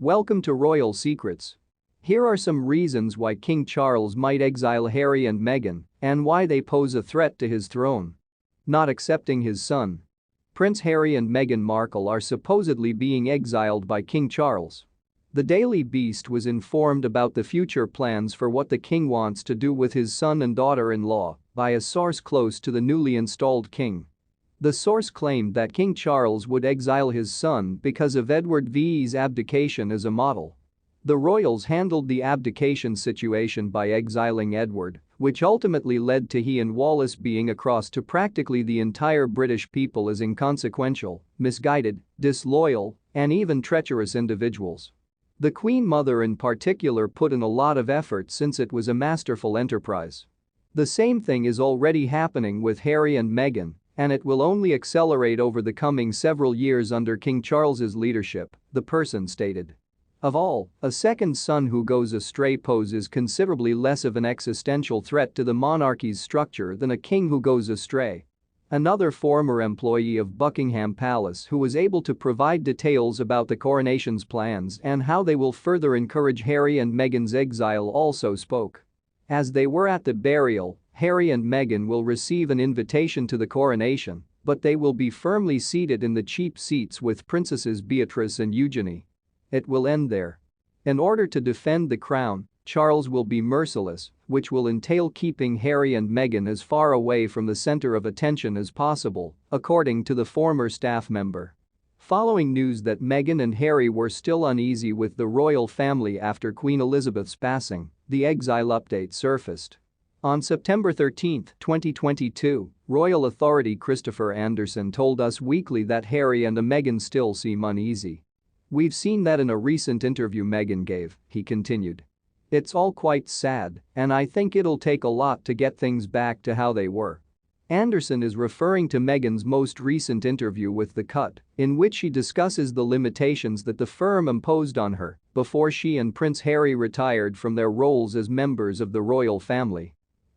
Welcome to Royal Secrets. Here are some reasons why King Charles might exile Harry and Meghan and why they pose a threat to his throne. Not accepting his son. Prince Harry and Meghan Markle are supposedly being exiled by King Charles. The Daily Beast was informed about the future plans for what the king wants to do with his son and daughter-in-law by a source close to the newly installed king. The source claimed that King Charles would exile his son because of Edward VI's abdication as a model. The royals handled the abdication situation by exiling Edward, which ultimately led to he and Wallis being across to practically the entire British people as inconsequential, misguided, disloyal, and even treacherous individuals. The Queen Mother in particular put in a lot of effort since it was a masterful enterprise. The same thing is already happening with Harry and Meghan, and it will only accelerate over the coming several years under King Charles's leadership, the person stated. Of all, a second son who goes astray poses considerably less of an existential threat to the monarchy's structure than a king who goes astray. Another former employee of Buckingham Palace who was able to provide details about the coronation's plans and how they will further encourage Harry and Meghan's exile also spoke. As they were at the burial, Harry and Meghan will receive an invitation to the coronation, but they will be firmly seated in the cheap seats with Princesses Beatrice and Eugenie. It will end there. In order to defend the crown, Charles will be merciless, which will entail keeping Harry and Meghan as far away from the center of attention as possible, according to the former staff member. Following news that Meghan and Harry were still uneasy with the royal family after Queen Elizabeth's passing, the exile update surfaced. On September 13, 2022, royal authority Christopher Anderson told Us Weekly that Harry and Meghan still seem uneasy. "We've seen that in a recent interview Meghan gave," he continued. "It's all quite sad, and I think it'll take a lot to get things back to how they were." Anderson is referring to Meghan's most recent interview with The Cut, in which she discusses the limitations that the firm imposed on her before she and Prince Harry retired from their roles as members of the royal family.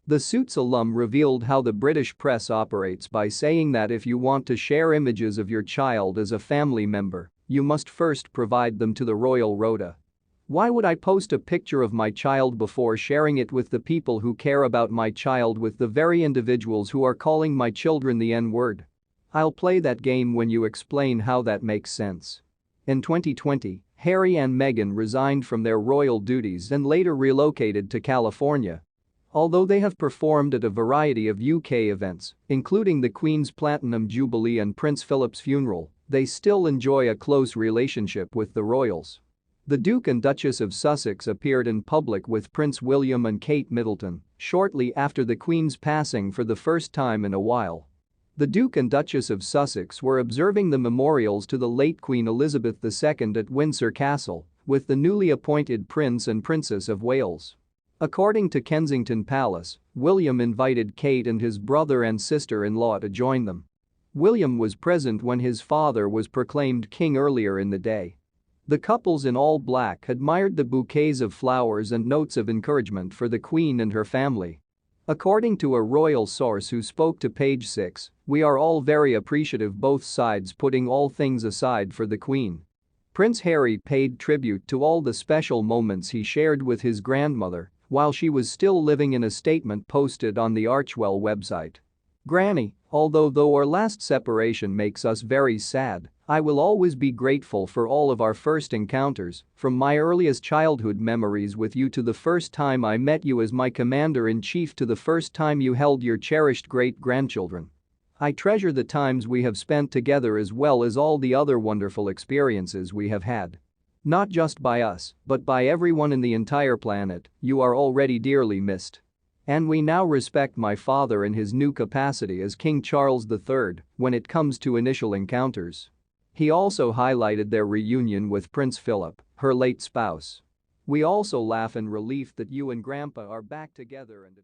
The Suits alum revealed how the British press operates by saying that if you want to share images of your child as a family member, you must first provide them to the royal rota. "Why would I post a picture of my child before sharing it with the people who care about my child, with the very individuals who are calling my children the N-word? I'll play that game when you explain how that makes sense." In 2020, Harry and Meghan resigned from their royal duties and later relocated to California. Although they have performed at a variety of UK events, including the Queen's Platinum Jubilee and Prince Philip's funeral, they still enjoy a close relationship with the royals. The Duke and Duchess of Sussex appeared in public with Prince William and Kate Middleton shortly after the Queen's passing for the first time in a while. The Duke and Duchess of Sussex were observing the memorials to the late Queen Elizabeth II at Windsor Castle with the newly appointed Prince and Princess of Wales. According to Kensington Palace, William invited Kate and his brother and sister-in-law to join them. William was present when his father was proclaimed king earlier in the day. The couples in all black admired the bouquets of flowers and notes of encouragement for the Queen and her family. According to a royal source who spoke to Page 6, "We are all very appreciative, both sides putting all things aside for the Queen." Prince Harry paid tribute to all the special moments he shared with his grandmother while she was still living in a statement posted on the Archewell website. "Granny, although our last separation makes us very sad, I will always be grateful for all of our first encounters, from my earliest childhood memories with you to the first time I met you as my commander-in-chief to the first time you held your cherished great-grandchildren. I treasure the times we have spent together as well as all the other wonderful experiences we have had. Not just by us, but by everyone in the entire planet, you are already dearly missed. And we now respect my father in his new capacity as King Charles III when it comes to initial encounters." He also highlighted their reunion with Prince Philip, her late spouse. "We also laugh in relief that you and Grandpa are back together and